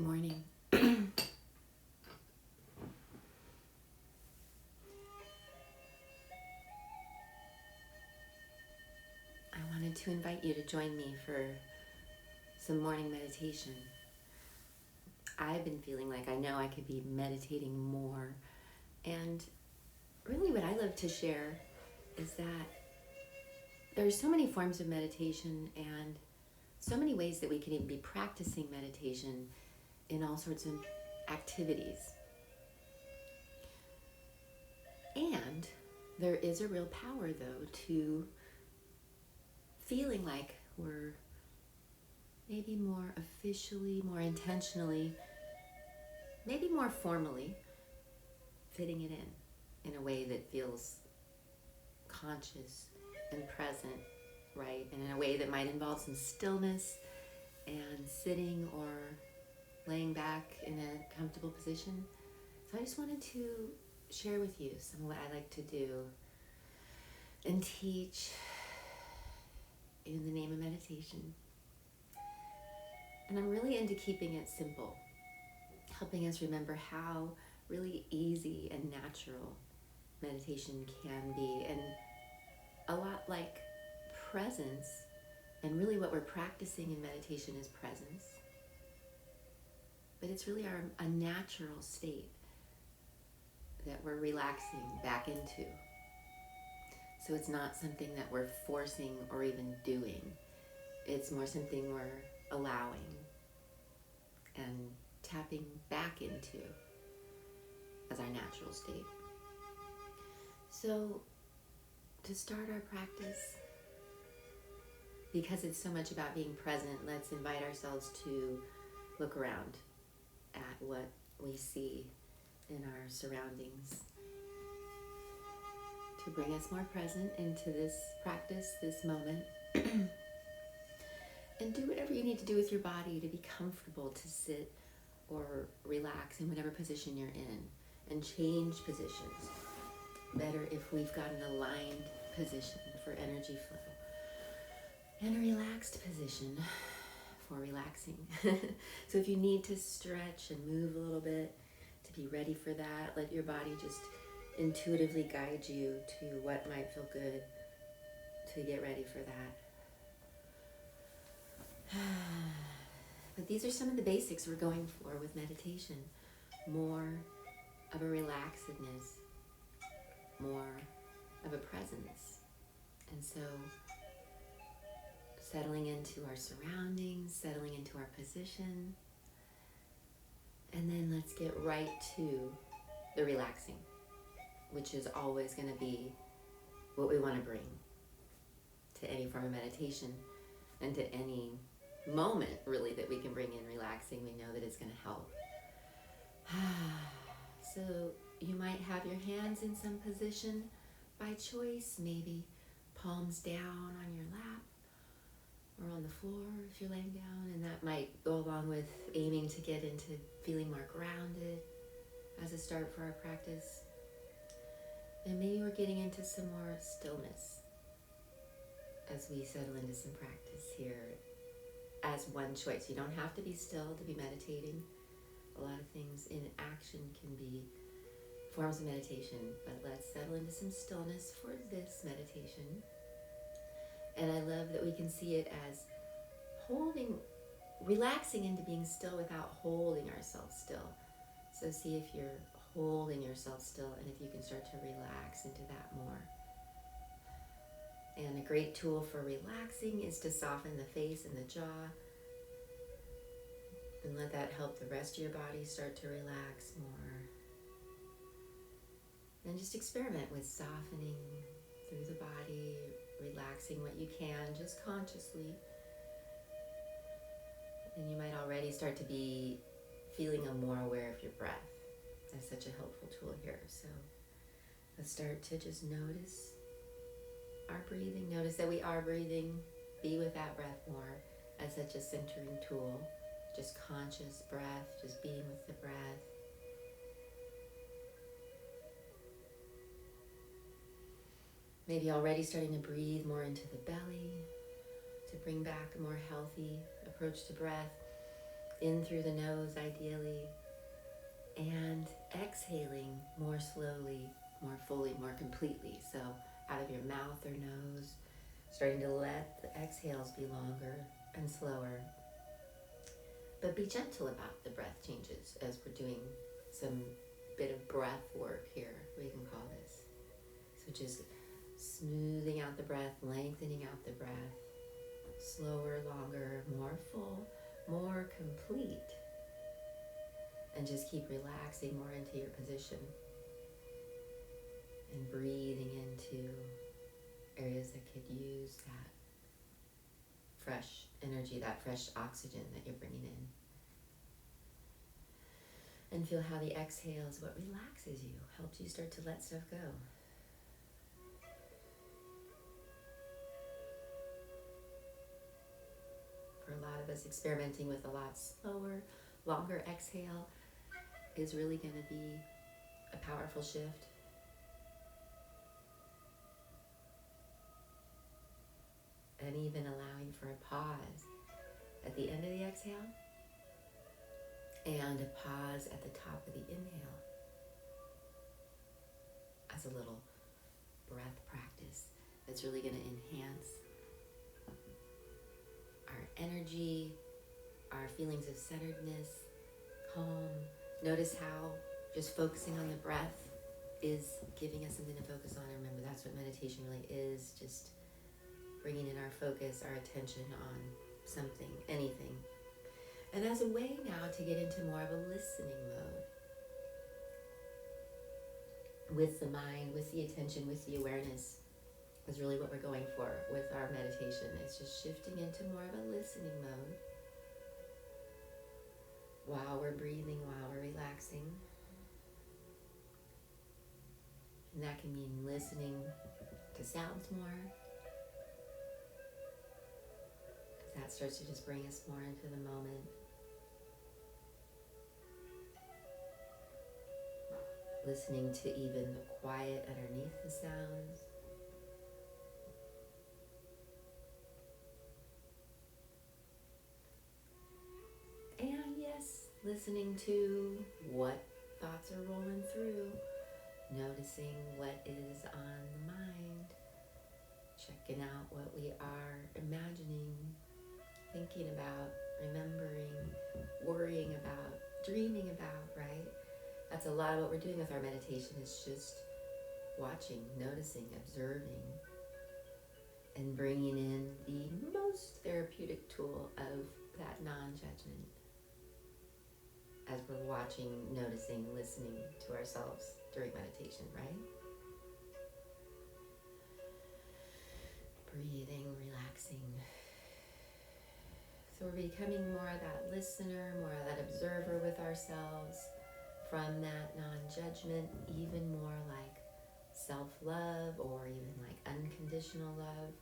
morning. I wanted to invite you to join me for some morning meditation. I've been feeling like I know I could be meditating more, and really what I love to share is that there's so many forms of meditation and so many ways that we can even be practicing meditation in all sorts of activities. And there is a real power, though, to feeling like we're maybe more officially, more intentionally, maybe more formally fitting it in a way that feels conscious and present, right? And in a way that might involve some stillness and sitting or laying back in a comfortable position. So I just wanted to share with you some of what I like to do and teach in the name of meditation. And I'm really into keeping it simple, helping us remember how really easy and natural meditation can be, and a lot like presence. And really what we're practicing in meditation is presence, but it's really a natural state that we're relaxing back into. So it's not something that we're forcing or even doing. It's more something we're allowing and tapping back into as our natural state. So to start our practice, because it's so much about being present, let's invite ourselves to look around at what we see in our surroundings, to bring us more present into this practice, this moment. And do whatever you need to do with your body to be comfortable to sit or relax in whatever position you're in, and change positions. Better if we've got an aligned position for energy flow and a relaxed position for relaxing. So if you need to stretch and move a little bit to be ready for that, let your body just intuitively guide you to what might feel good to get ready for that. But these are some of the basics we're going for with meditation. More of a relaxedness, more of a presence. And so settling into our surroundings, settling into our position, and then let's get right to the relaxing, which is always going to be what we want to bring to any form of meditation and to any moment really that we can bring in relaxing. We know that it's going to help. So you might have your hands in some position by choice, maybe palms down on your lap or on the floor if you're laying down, and that might go along with aiming to get into feeling more grounded as a start for our practice. And maybe we're getting into some more stillness as we settle into some practice here as one choice. You don't have to be still to be meditating. A lot of things in action can be forms of meditation, but let's settle into some stillness for this meditation. And I love that we can see it as relaxing into being still without holding ourselves still. So see if you're holding yourself still, and if you can start to relax into that more. And a great tool for relaxing is to soften the face and the jaw, and let that help the rest of your body start to relax more. And just experiment with softening through the body, relaxing what you can, just consciously. And you might already start to be feeling more aware of your breath. That's such a helpful tool here. So let's start to just notice our breathing. Notice that we are breathing. Be with that breath more as such a centering tool. Just conscious breath, just being with the breath. Maybe already starting to breathe more into the belly to bring back a more healthy approach to breath. in through the nose ideally, and exhaling more slowly, more fully, more completely. So out of your mouth or nose, starting to let the exhales be longer and slower. But be gentle about the breath changes as we're doing some bit of breath work here, we can call this. So just smoothing out the breath, lengthening out the breath, slower, longer, more full, more complete. And just keep relaxing more into your position and breathing into areas that could use that fresh energy, that fresh oxygen that you're bringing in. And feel how the exhale is what relaxes you, helps you start to let stuff go. For a lot of us, experimenting with a lot slower, longer exhale is really going to be a powerful shift. And even allowing for a pause at the end of the exhale and a pause at the top of the inhale as a little breath practice that's really going to enhance our energy, our feelings of centeredness, calm. Notice how just focusing on the breath is giving us something to focus on. Remember, that's what meditation really is, just bringing in our focus, our attention on something, anything. And as a way now to get into more of a listening mode with the mind, with the attention, with the awareness is really what we're going for with our meditation. It's just shifting into more of a listening mode while we're breathing, while we're relaxing. And that can mean listening to sounds more. That starts to just bring us more into the moment. Listening to even the quiet underneath the sounds. And yes, listening to what thoughts are rolling through. Noticing what is on the mind. Checking out what we are imagining, thinking about, remembering, worrying about, dreaming about, right? That's a lot of what we're doing with our meditation, is just watching, noticing, observing, and bringing in the most therapeutic tool of that non-judgment as we're watching, noticing, listening to ourselves during meditation, right? Breathing, relaxing. So we're becoming more of that listener, more of that observer with ourselves, from that non-judgment, even more like self-love or even like unconditional love.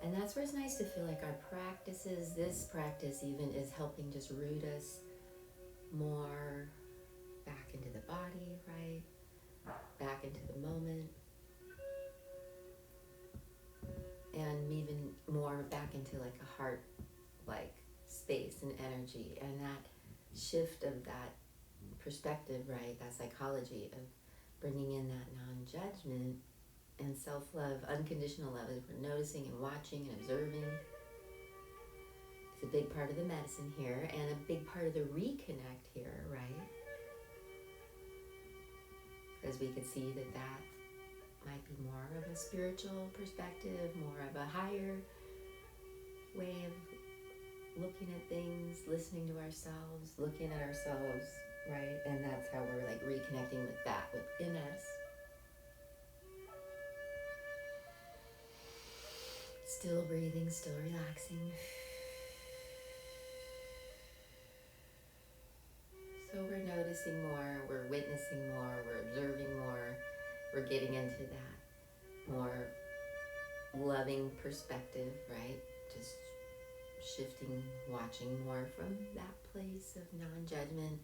And that's where it's nice to feel like our practices, this practice even, is helping just root us more back into the body, right? Back into the moment. And even more back into like a heart, like space and energy. And that shift of that perspective, right? That psychology of bringing in that non-judgment and self-love, unconditional love, as we're noticing and watching and observing. It's a big part of the medicine here and a big part of the reconnect here, right? Because we could see that that might be more of a spiritual perspective, more of a higher way of looking at things, listening to ourselves, looking at ourselves, right? And that's how we're like reconnecting with that within us. Still breathing, still relaxing. So we're noticing more, we're witnessing more, we're observing more, we're getting into that more loving perspective, right? Just shifting, watching more from that place of non-judgment,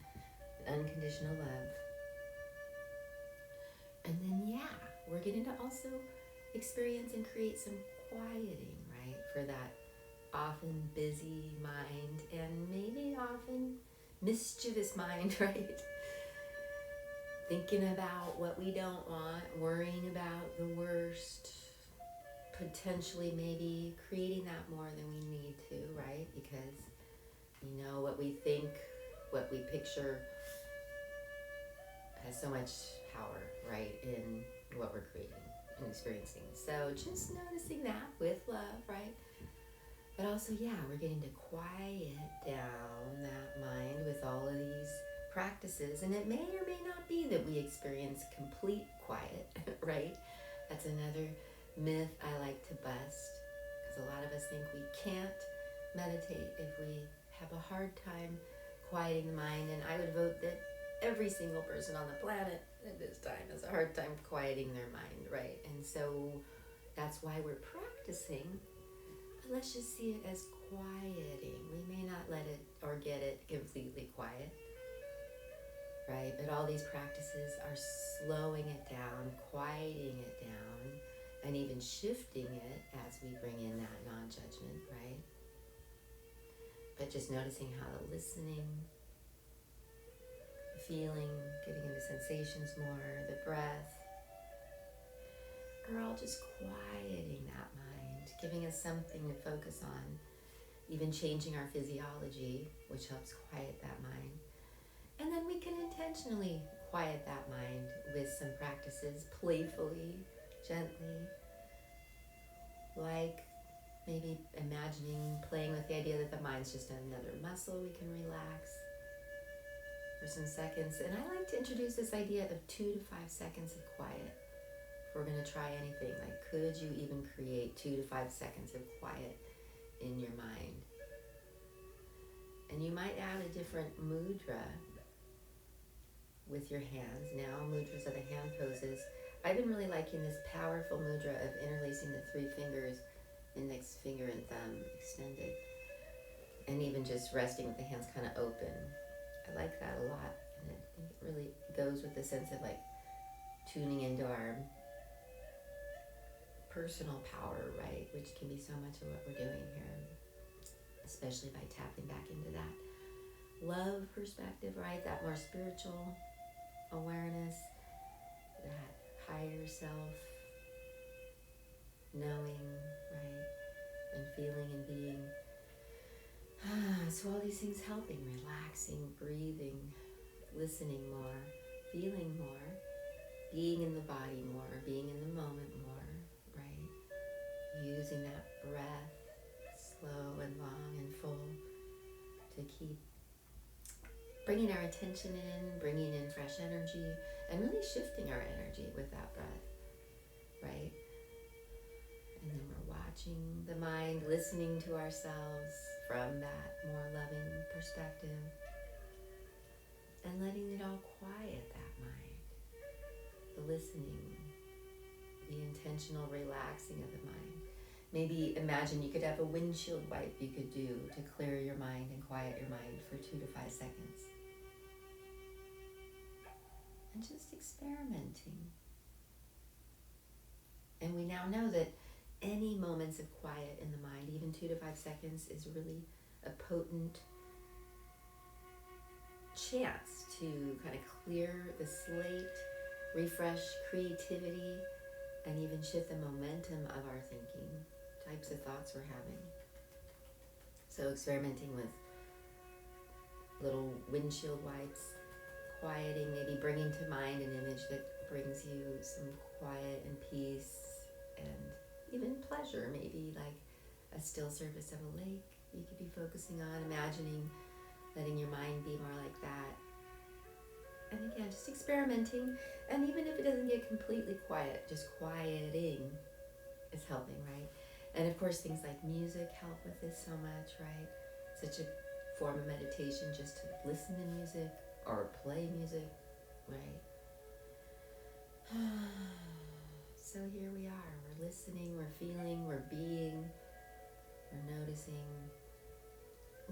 unconditional love. And then, we're getting to also experience and create some quieting, right? For that often busy mind, and maybe often mischievous mind, right? Thinking about what we don't want, worrying about the worst, potentially maybe creating that more than we need to, right? Because what we think, what we picture has so much power, right, in what we're creating and experiencing. So just noticing that with love, right? But also, we're getting to quiet down that mind with all of these practices. And it may or may not be that we experience complete quiet, right? That's another myth I like to bust, because a lot of us think we can't meditate if we have a hard time quieting the mind. And I would vote that every single person on the planet at this time has a hard time quieting their mind, right? And so that's why we're practicing. But let's just see it as quieting. We may not let it or get it completely quiet, right? But all these practices are slowing it down, quieting it down, and even shifting it as we bring in that non-judgment, right? But just noticing how the listening, the feeling, getting into sensations more, the breath, are all just quieting that mind, giving us something to focus on, even changing our physiology, which helps quiet that mind. And then we can intentionally quiet that mind with some practices, playfully, gently, like maybe imagining, playing with the idea that the mind's just another muscle we can relax for some seconds. And I like to introduce this idea of 2 to 5 seconds of quiet. If we're going to try anything, like, could you even create 2 to 5 seconds of quiet in your mind? And you might add a different mudra with your hands. Now, mudras are the hand poses. I've been really liking this powerful mudra of interlacing the 3 fingers, index finger and thumb extended, and even just resting with the hands kind of open. I like that a lot, and I think it really goes with the sense of like tuning into our personal power, right, which can be so much of what we're doing here, especially by tapping back into that love perspective, right, that more spiritual awareness, that higher self knowing, right, and feeling and being. So all these things helping, relaxing, breathing, listening more, feeling more, being in the body more, being in the moment more, right, using that breath slow and long and full to keep bringing our attention in, bringing in fresh energy, and really shifting our energy with that breath, right? And then we're watching the mind, listening to ourselves from that more loving perspective, and letting it all quiet that mind. The listening, the intentional relaxing of the mind. Maybe imagine you could have a windshield wipe you could do to clear your mind and quiet your mind for 2 to 5 seconds. And just experimenting. And we now know that any moments of quiet in the mind, even 2 to 5 seconds, is really a potent chance to kind of clear the slate, refresh creativity, and even shift the momentum of our thinking, types of thoughts we're having. So experimenting with little windshield wipes, quieting, maybe bringing to mind an image that brings you some quiet and peace and even pleasure, maybe like a still surface of a lake you could be focusing on, imagining letting your mind be more like that. And again, just experimenting, and even if it doesn't get completely quiet, just quieting is helping, right? And of course, things like music help with this so much, right? Such a form of meditation just to listen to music or play music, right? So here we are, we're listening, we're feeling, we're being, we're noticing,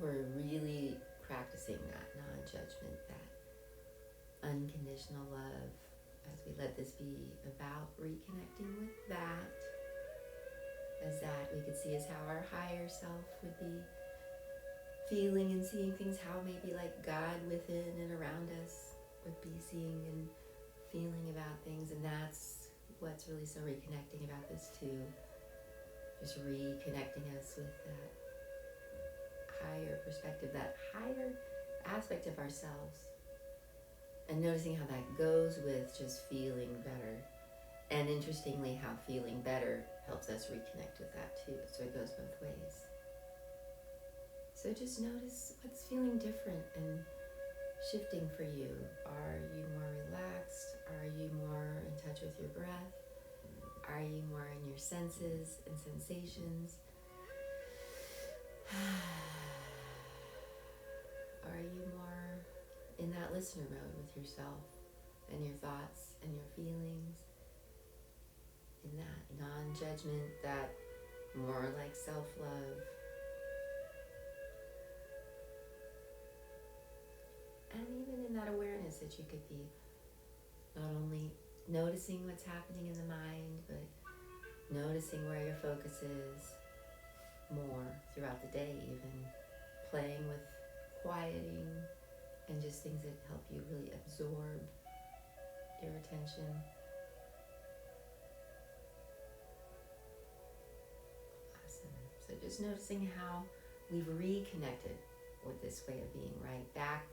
we're really practicing that non-judgment, that unconditional love, as we let this be about reconnecting with that, as that we could see is how our higher self would be feeling and seeing things, how maybe like God within and around us would be seeing and feeling about things. And that's what's really so reconnecting about this too. Just reconnecting us with that higher perspective, that higher aspect of ourselves. And noticing how that goes with just feeling better. And interestingly, how feeling better helps us reconnect with that too. So it goes both ways. So just notice what's feeling different and shifting for you. Are you more relaxed? Are you more in touch with your breath? Are you more in your senses and sensations? Are you more in that listener mode with yourself and your thoughts and your feelings? In that non-judgment, that more like self-love. And even in that awareness that you could be not only noticing what's happening in the mind, but noticing where your focus is more throughout the day, even playing with quieting and just things that help you really absorb your attention. Awesome. So just noticing how we've reconnected with this way of being, right? Back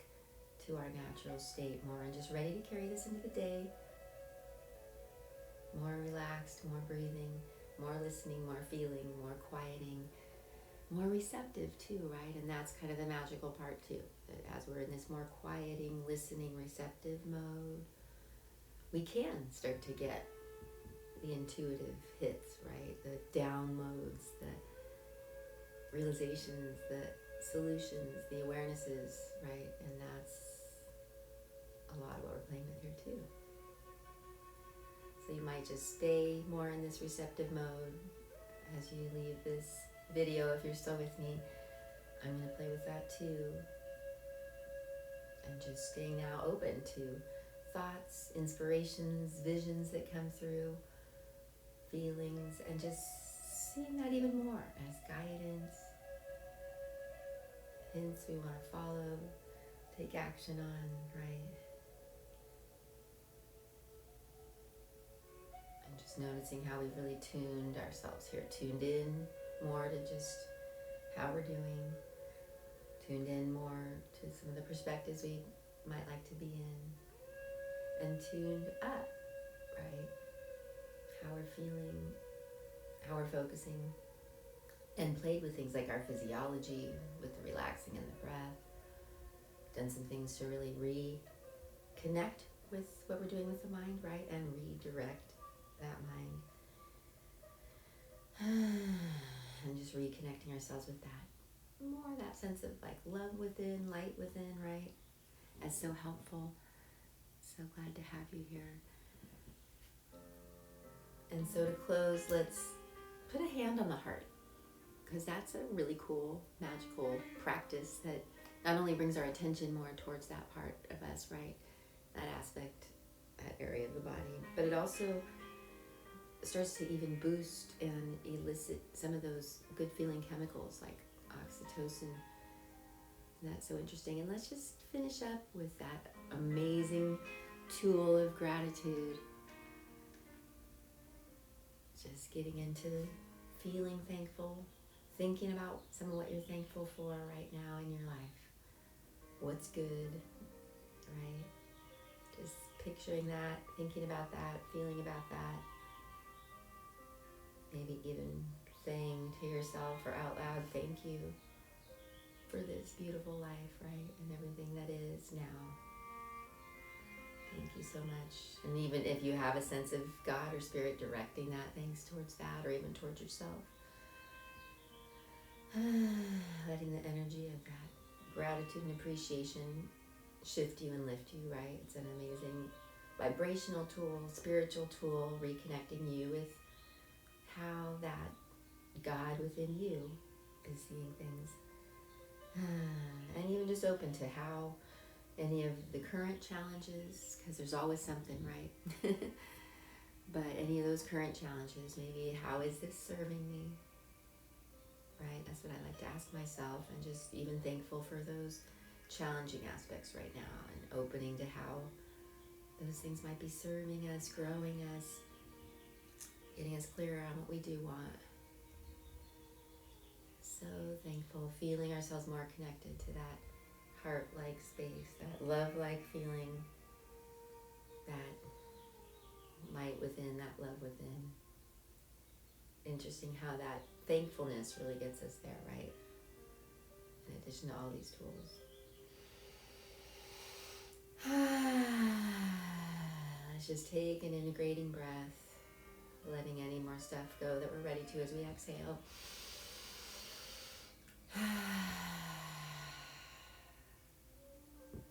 to our natural state more, and just ready to carry this into the day. More relaxed, more breathing, more listening, more feeling, more quieting, more receptive too, right? And that's kind of the magical part too, that as we're in this more quieting, listening, receptive mode, we can start to get the intuitive hits, right? The downloads, the realizations, the solutions, the awarenesses, right? And that's a lot of what we're playing with here too. So you might just stay more in this receptive mode as you leave this video. If you're still with me, I'm going to play with that too. And just staying now open to thoughts, inspirations, visions that come through, feelings, and just seeing that even more as guidance, hints we want to follow, take action on, right? And just noticing how we've really tuned ourselves here, tuned in more to just how we're doing, tuned in more to some of the perspectives we might like to be in, and tuned up, right? How we're feeling, how we're focusing, and played with things like our physiology, with the relaxing and the breath, done some things to really reconnect with what we're doing with the mind, right? And redirect that mind. And just reconnecting ourselves with that. More that sense of like love within, light within, right? As so helpful. So glad to have you here. And so to close, let's put a hand on the heart, because that's a really cool, magical practice that not only brings our attention more towards that part of us, right? That aspect, that area of the body, but it also starts to even boost and elicit some of those good feeling chemicals like oxytocin. And that's so interesting. And let's just finish up with that amazing tool of gratitude. Just getting into feeling thankful, thinking about some of what you're thankful for right now in your life. What's good, right? Just picturing that, thinking about that, feeling about that. Maybe even saying to yourself or out loud, thank you for this beautiful life, right? And everything that is now. Thank you so much. And even if you have a sense of God or Spirit directing that, thanks towards that, or even towards yourself. Letting the energy of that gratitude and appreciation shift you and lift you, right? It's an amazing vibrational tool, spiritual tool, reconnecting you with how that God within you is seeing things. And even just open to how any of the current challenges, because there's always something, right? But any of those current challenges, maybe how is this serving me? right? That's what I like to ask myself, and just even thankful for those challenging aspects right now, and opening to how those things might be serving us, growing us, getting us clearer on what we do want. So thankful, feeling ourselves more connected to that heart-like space, that love-like feeling, that light within, that love within. Interesting how that thankfulness really gets us there, right? In addition to all these tools. Let's just take an integrating breath, letting any more stuff go that we're ready to as we exhale.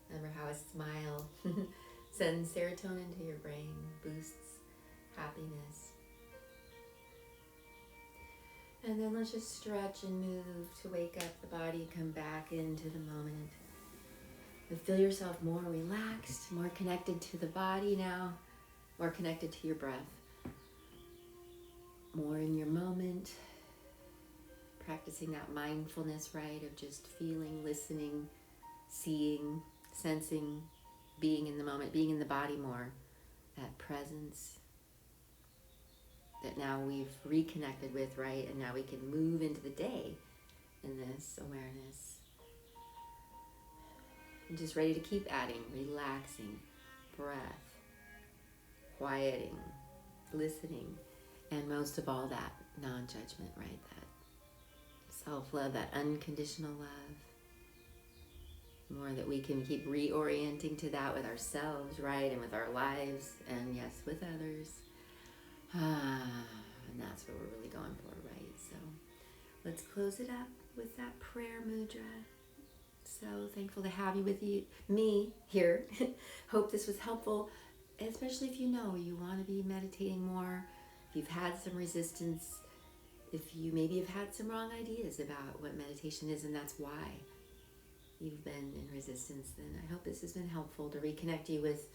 Remember how a smile sends serotonin to your brain, boosts happiness. And then let's just stretch and move to wake up the body, come back into the moment. And feel yourself more relaxed, more connected to the body now, more connected to your breath, more in your moment, practicing that mindfulness, right, of just feeling, listening, seeing, sensing, being in the moment, being in the body more, that presence that now we've reconnected with, right, and now we can move into the day in this awareness. And just ready to keep adding, relaxing, breath, quieting, listening, and most of all that non-judgment, right? That self-love, that unconditional love. More that we can keep reorienting to that with ourselves, right? And with our lives, and yes, with others. And that's what we're really going for, right? So let's close it up with that prayer mudra. So thankful to have you with me here. Hope this was helpful, especially if you know you want to be meditating more, if you've had some resistance, if you maybe have had some wrong ideas about what meditation is and that's why you've been in resistance, then I hope this has been helpful to reconnect you with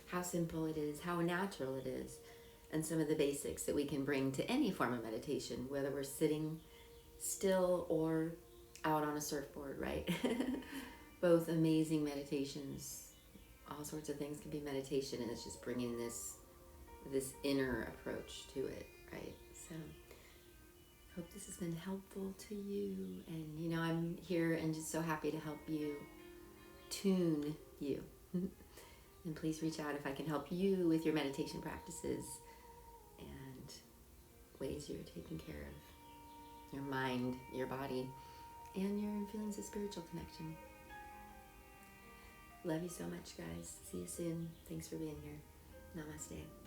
how simple it is, how natural it is, and some of the basics that we can bring to any form of meditation, whether we're sitting still or out on a surfboard, right? Both amazing meditations. All sorts of things can be meditation, and it's just bringing this inner approach to it, right? So hope this has been helpful to you, and I'm here and just so happy to help you tune you. And please reach out if I can help you with your meditation practices and ways you're taking care of your mind, your body, and your feelings of spiritual connection. Love you so much, guys. See you soon. Thanks for being here. Namaste.